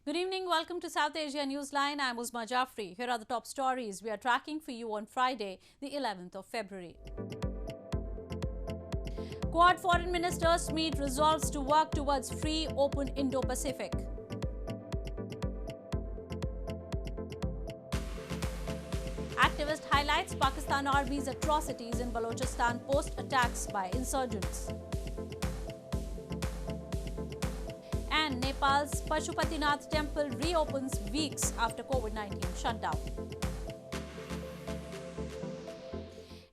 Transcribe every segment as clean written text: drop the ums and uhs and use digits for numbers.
Good evening. Welcome to South Asia Newsline. I'm Uzma Jafri. Here are the top stories we are tracking for you on Friday, the 11th of February. Quad foreign ministers meet resolves to work towards free, open Indo-Pacific. Activist highlights Pakistan Army's atrocities in Balochistan post-attacks by insurgents. And Nepal's Pashupatinath temple reopens weeks after Covid-19 shutdown.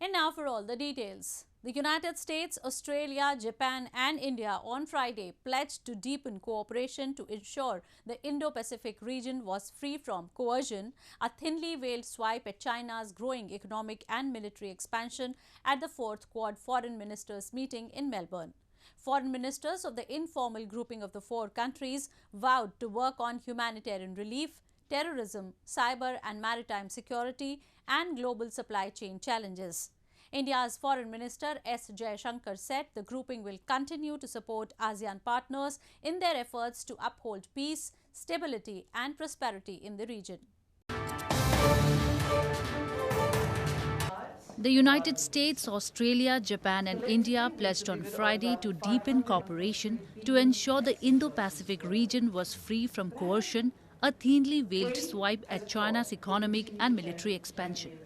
And now for all the details. The United States, Australia, Japan and India on Friday pledged to deepen cooperation to ensure the Indo-Pacific region was free from coercion, a thinly veiled swipe at China's growing economic and military expansion at the 4th Quad Foreign Ministers meeting in Melbourne. Foreign ministers of the informal grouping of the four countries vowed to work on humanitarian relief, terrorism, cyber and maritime security and global supply chain challenges. India's Foreign Minister S. Jaishankar said the grouping will continue to support ASEAN partners in their efforts to uphold peace, stability and prosperity in the region. The United States, Australia, Japan and India pledged on Friday to deepen cooperation to ensure the Indo-Pacific region was free from coercion, a thinly veiled swipe at China's economic and military expansion.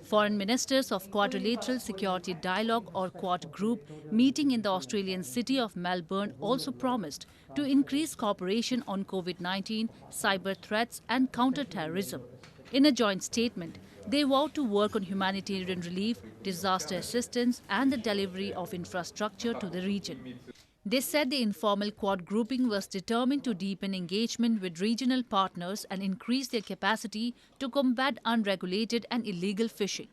Foreign ministers of Quadrilateral Security Dialogue or Quad Group meeting in the Australian city of Melbourne also promised to increase cooperation on COVID-19, cyber threats and counter-terrorism. In a joint statement, they vowed to work on humanitarian relief, disaster assistance and the delivery of infrastructure to the region. They said the informal Quad grouping was determined to deepen engagement with regional partners and increase their capacity to combat unregulated and illegal fishing.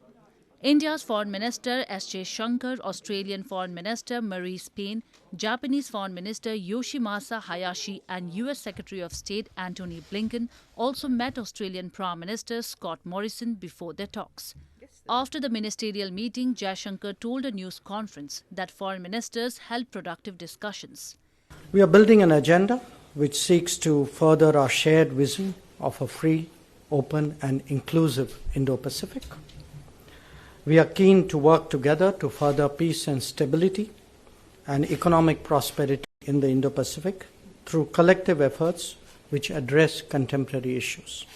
India's Foreign Minister S. Jaishankar, Australian Foreign Minister Maurice Payne, Japanese Foreign Minister Yoshimasa Hayashi and US Secretary of State Antony Blinken also met Australian Prime Minister Scott Morrison before their talks. After the ministerial meeting, Jaishankar told a news conference that foreign ministers held productive discussions. We are building an agenda which seeks to further our shared vision of a free, open and inclusive Indo-Pacific. We are keen to work together to further peace and stability and economic prosperity in the Indo-Pacific through collective efforts which address contemporary issues.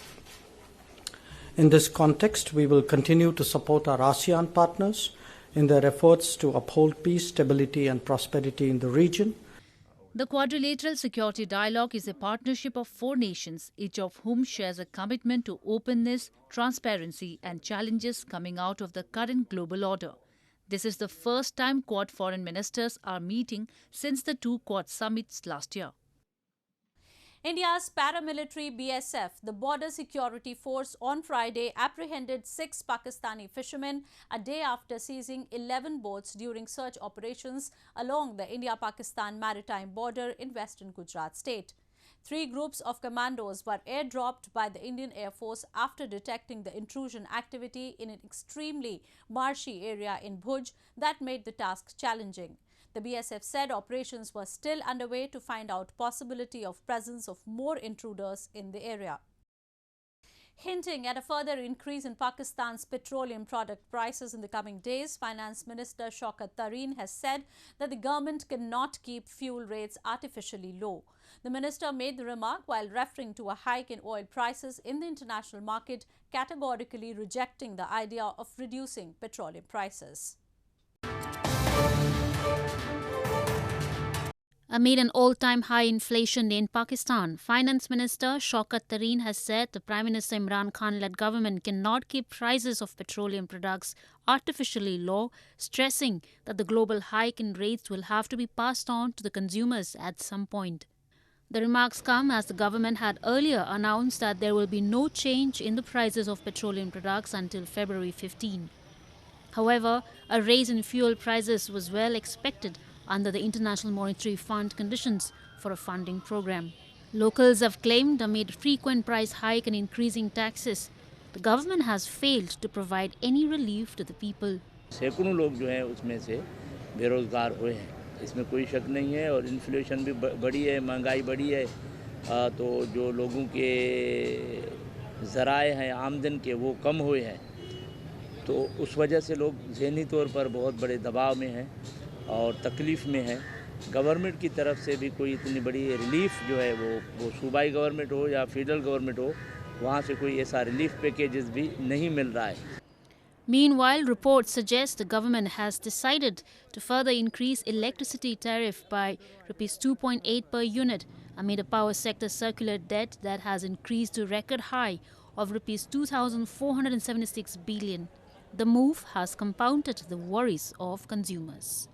In this context, we will continue to support our ASEAN partners in their efforts to uphold peace, stability and prosperity in the region. The Quadrilateral Security Dialogue is a partnership of four nations, each of whom shares a commitment to openness, transparency and challenges coming out of the current global order. This is the first time Quad foreign ministers are meeting since the two Quad summits last year. India's paramilitary BSF, the Border Security Force, on Friday apprehended 6 Pakistani fishermen a day after seizing 11 boats during search operations along the India-Pakistan maritime border in western Gujarat state. 3 groups of commandos were airdropped by the Indian Air Force after detecting the intrusion activity in an extremely marshy area in Bhuj that made the task challenging. The BSF said operations were still underway to find out possibility of presence of more intruders in the area. Hinting at a further increase in Pakistan's petroleum product prices in the coming days, Finance Minister Shaukat Tarin has said that the government cannot keep fuel rates artificially low. The minister made the remark while referring to a hike in oil prices in the international market, categorically rejecting the idea of reducing petroleum prices. Amid an all-time high inflation in Pakistan, Finance Minister Shaukat Tarin has said the Prime Minister Imran Khan-led government cannot keep prices of petroleum products artificially low, stressing that the global hike in rates will have to be passed on to the consumers at some point. The remarks come as the government had earlier announced that there will be no change in the prices of petroleum products until February 15. However, a raise in fuel prices was well expected under the International Monetary Fund conditions for a funding program. Locals have claimed amid frequent price hike and increasing taxes, the government has failed to provide any relief to the people. सैकड़ों लोग जो हैं उसमें से बेरोजगार हुए हैं, इसमें कोई शक नहीं है और इन्फ्लेशन भी बढ़ी है, महंगाई बढ़ी है, तो जो लोगों के ज़राए हैं आमदन के वो कम हुए हैं, तो उस वजह से लोग ज़हनी तौर पर बहुत बड़े दबाव में हैं और तकलीफ़ में हैं। गवर्नमेंट की तरफ से भी कोई इतनी बड़ी रिलीफ़ जो है वो सूबाई गवर्नमेंट हो या फेडरल गवर्नमेंट हो, वहाँ से कोई ऐसा रिलीफ़ पैकेजेस भी नहीं मिल रहा है। Meanwhile, reports suggest the government has decided to further increase electricity tariff by rupees 2.8 per unit amid a power sector circular debt that has increased to a record high of rupees 2,476 billion. The move has compounded the worries of consumers.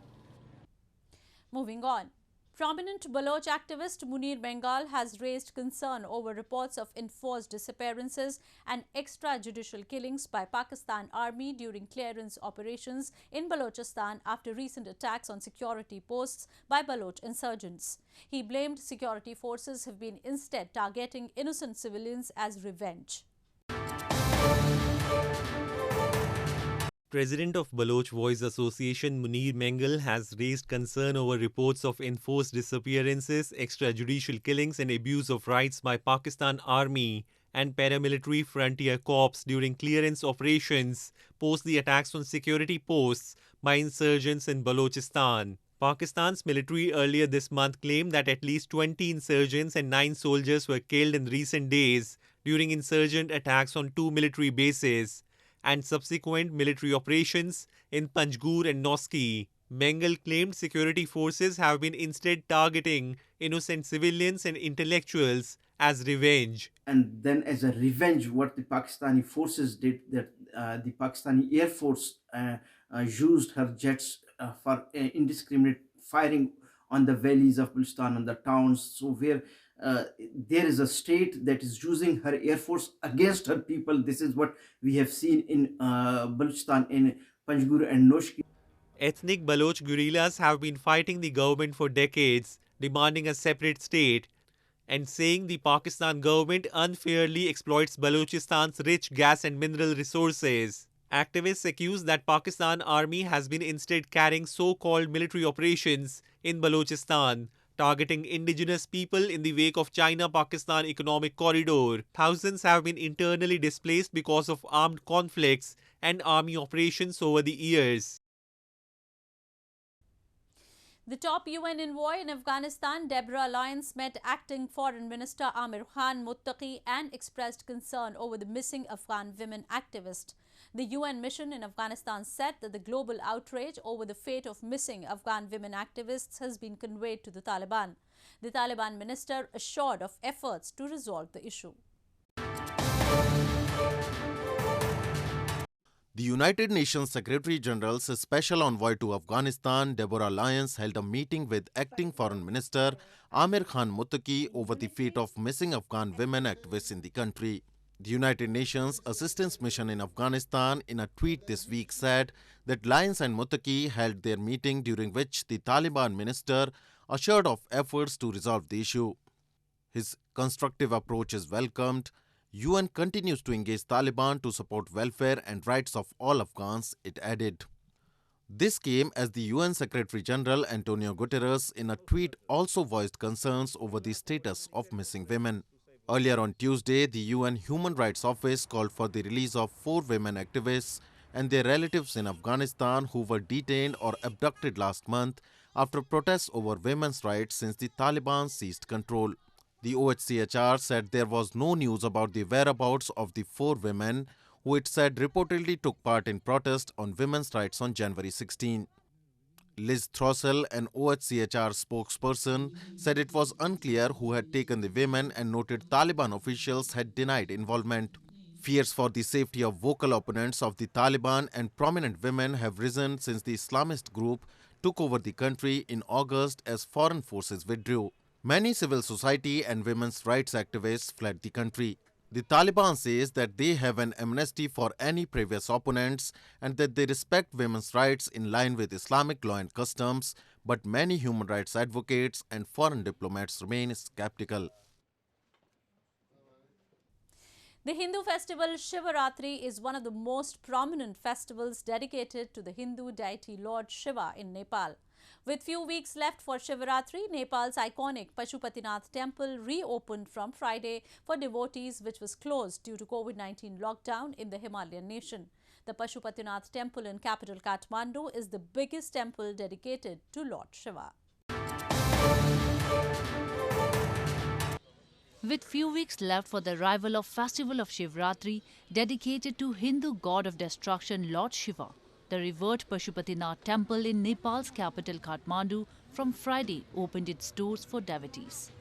Moving on. Prominent Baloch activist Munir Mengal has raised concern over reports of enforced disappearances and extrajudicial killings by Pakistan Army during clearance operations in Balochistan after recent attacks on security posts by Baloch insurgents. He blamed security forces have been instead targeting innocent civilians as revenge. President of Baloch Voice Association Munir Mengal has raised concern over reports of enforced disappearances, extrajudicial killings and abuse of rights by Pakistan Army and paramilitary frontier corps during clearance operations post the attacks on security posts by insurgents in Balochistan. Pakistan's military earlier this month claimed that at least 20 insurgents and 9 soldiers were killed in recent days during insurgent attacks on 2 military bases and subsequent military operations in Panjgur and Noski. Mengal claimed security forces have been instead targeting innocent civilians and intellectuals as revenge. And then as a revenge, what the Pakistani forces did, that the Pakistani Air Force used her jets for indiscriminate firing on the valleys of Balochistan, on the towns, so where there is a state that is using her air force against her people. This is what we have seen in Balochistan, in Panjgur and Noshki. Ethnic Baloch guerrillas have been fighting the government for decades, demanding a separate state and saying the Pakistan government unfairly exploits Balochistan's rich gas and mineral resources. Activists accuse that Pakistan Army has been instead carrying so-called military operations in Balochistan, targeting indigenous people in the wake of China-Pakistan economic corridor. Thousands have been internally displaced because of armed conflicts and army operations over the years. The top UN envoy in Afghanistan, Deborah Lyons, met acting Foreign Minister Amir Khan Muttaqi and expressed concern over the missing Afghan women activist. The UN mission in Afghanistan said that the global outrage over the fate of missing Afghan women activists has been conveyed to the Taliban. The Taliban minister assured of efforts to resolve the issue. The United Nations Secretary-General's Special Envoy to Afghanistan, Deborah Lyons, held a meeting with Acting Foreign Minister Amir Khan Muttaqi over the fate of missing Afghan women activists in the country. The United Nations Assistance Mission in Afghanistan, in a tweet this week, said that Lyons and Muttaqi held their meeting, during which the Taliban minister assured of efforts to resolve the issue. His constructive approach is welcomed. UN continues to engage Taliban to support welfare and rights of all Afghans, it added. This came as the UN Secretary-General Antonio Guterres, in a tweet, also voiced concerns over the status of missing women. Earlier on Tuesday, the UN Human Rights Office called for the release of 4 women activists and their relatives in Afghanistan who were detained or abducted last month after protests over women's rights since the Taliban seized control. The OHCHR said there was no news about the whereabouts of the 4 women who it said reportedly took part in protest on women's rights on January 16. Liz Throssell, an OHCHR spokesperson, said it was unclear who had taken the women and noted Taliban officials had denied involvement. Fears for the safety of vocal opponents of the Taliban and prominent women have risen since the Islamist group took over the country in August as foreign forces withdrew. Many civil society and women's rights activists fled the country. The Taliban says that they have an amnesty for any previous opponents and that they respect women's rights in line with Islamic law and customs, but many human rights advocates and foreign diplomats remain skeptical. The Hindu festival Shivaratri is one of the most prominent festivals dedicated to the Hindu deity Lord Shiva in Nepal. With few weeks left for Shivratri, Nepal's iconic Pashupatinath temple reopened from Friday for devotees, which was closed due to COVID-19 lockdown in the Himalayan nation. The Pashupatinath temple in capital Kathmandu is the biggest temple dedicated to Lord Shiva. With few weeks left for the arrival of festival of Shivratri dedicated to Hindu god of destruction Lord Shiva, the revered Pashupatinath temple in Nepal's capital Kathmandu from Friday opened its doors for devotees.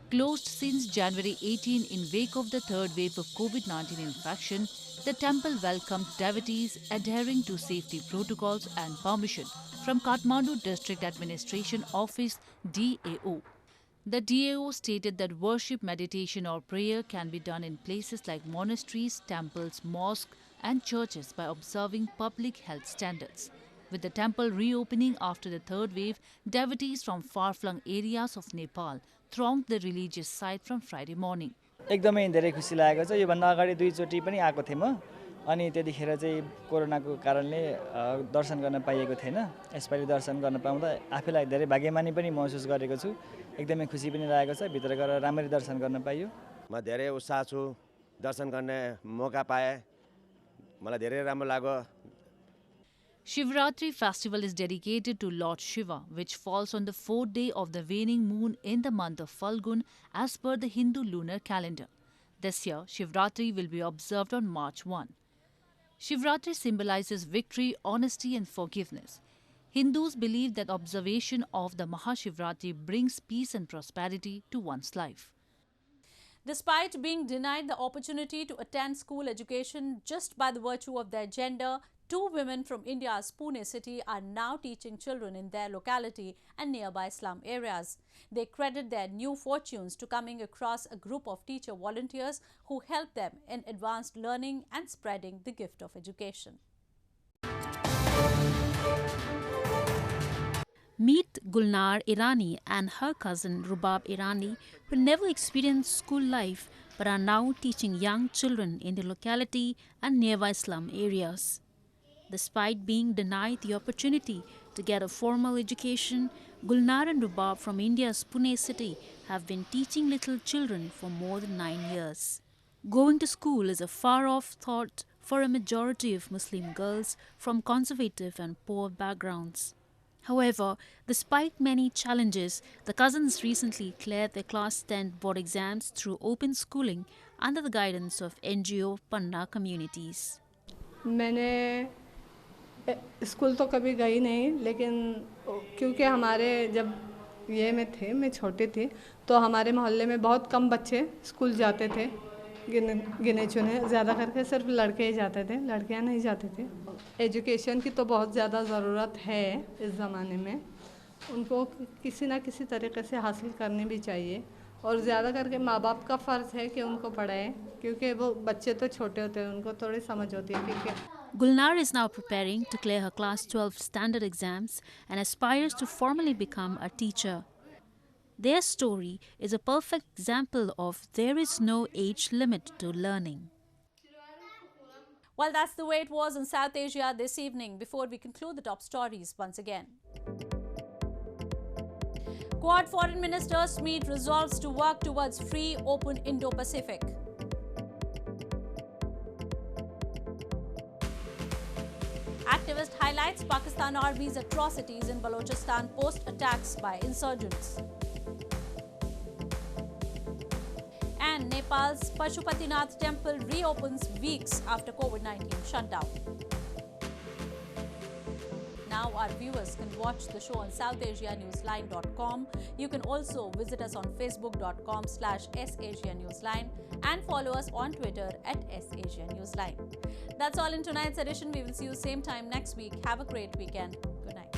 Closed since January 18 in wake of the third wave of COVID-19 infection, the temple welcomed devotees adhering to safety protocols and permission from Kathmandu District Administration Office DAO. The DAO stated that worship, meditation or prayer can be done in places like monasteries, temples, mosques and churches by observing public health standards. With the temple reopening after the third wave, devotees from far-flung areas of Nepal thronged the religious site from Friday morning. एकदमै धेरै खुसी लागेको छ। यो भन्दा अगाडि दुई चोटी पनि आएको थिएँ म, अनि त्यतिखेर चाहिँ कोरोनाको कारणले दर्शन गर्न पाइएको थिएन। यसपालि दर्शन गर्न पाउँदा आफैलाई धेरै भाग्यमानी पनि महसुस गरेको छु। एकदमै खुसी पनि लागेको छ। भित्र गएर राम्ररी दर्शन गर्न पाइयो। म धेरै उत्साह छु, दर्शन गर्ने मौका पाए, मलाई धेरै राम्रो लाग्यो। Shivratri festival is dedicated to Lord Shiva, which falls on the fourth day of the waning moon in the month of Falgun as per the Hindu lunar calendar. This year, Shivratri will be observed on March 1. Shivratri symbolizes victory, honesty and forgiveness. Hindus believe that observation of the Mahashivratri brings peace and prosperity to one's life. Despite being denied the opportunity to attend school education just by the virtue of their gender, 2 women from India's Pune city are now teaching children in their locality and nearby slum areas. They credit their new fortunes to coming across a group of teacher volunteers who help them in advanced learning and spreading the gift of education. Meet Gulnar Irani and her cousin Rubab Irani, who never experienced school life but are now teaching young children in the locality and nearby slum areas. Despite being denied the opportunity to get a formal education, Gulnar and Rubab from India's Pune city have been teaching little children for more than 9 years. Going to school is a far-off thought for a majority of Muslim girls from conservative and poor backgrounds. However, despite many challenges, the cousins recently cleared their class 10 board exams through open schooling under the guidance of NGO Panna communities. मैंने school तो कभी गई नहीं, लेकिन क्योंकि हमारे जब ये में थे, मैं छोटी थी, तो हमारे मोहल्ले में बहुत कम बच्चे स्कूल जाते थे, गिने चुने, ज़्यादा करके सिर्फ लड़के ही जाते थे, लड़कियां नहीं जाते थे। एजुकेशन की तो बहुत ज़्यादा ज़रूरत है इस ज़माने में, उनको किसी ना किसी तरीके से हासिल करनी भी चाहिए और ज़्यादा करके माँ बाप का फ़र्ज़ है कि उनको पढ़ाएं, क्योंकि वो बच्चे तो छोटे होते हैं, उनको थोड़ी समझ होती है। क्योंकि Gulnar is now preparing to clear her class 12 standard exams and aspires to formally become a teacher. Their story is a perfect example of there is no age limit to learning. Well, that's the way it was in South Asia this evening. Before we conclude the top stories once again. Quad Foreign Ministers meet resolves to work towards free, open Indo-Pacific. Activist highlights Pakistan Army's atrocities in Balochistan post-attacks by insurgents. And Nepal's Pashupatinath temple reopens weeks after COVID-19 shutdown. Now our viewers can watch the show on SouthAsiaNewsline.com. You can also visit us on Facebook.com/SAsiaNewsline and follow us on Twitter @SAsiaNewsline. That's all in tonight's edition. We will see you same time next week. Have a great weekend. Good night.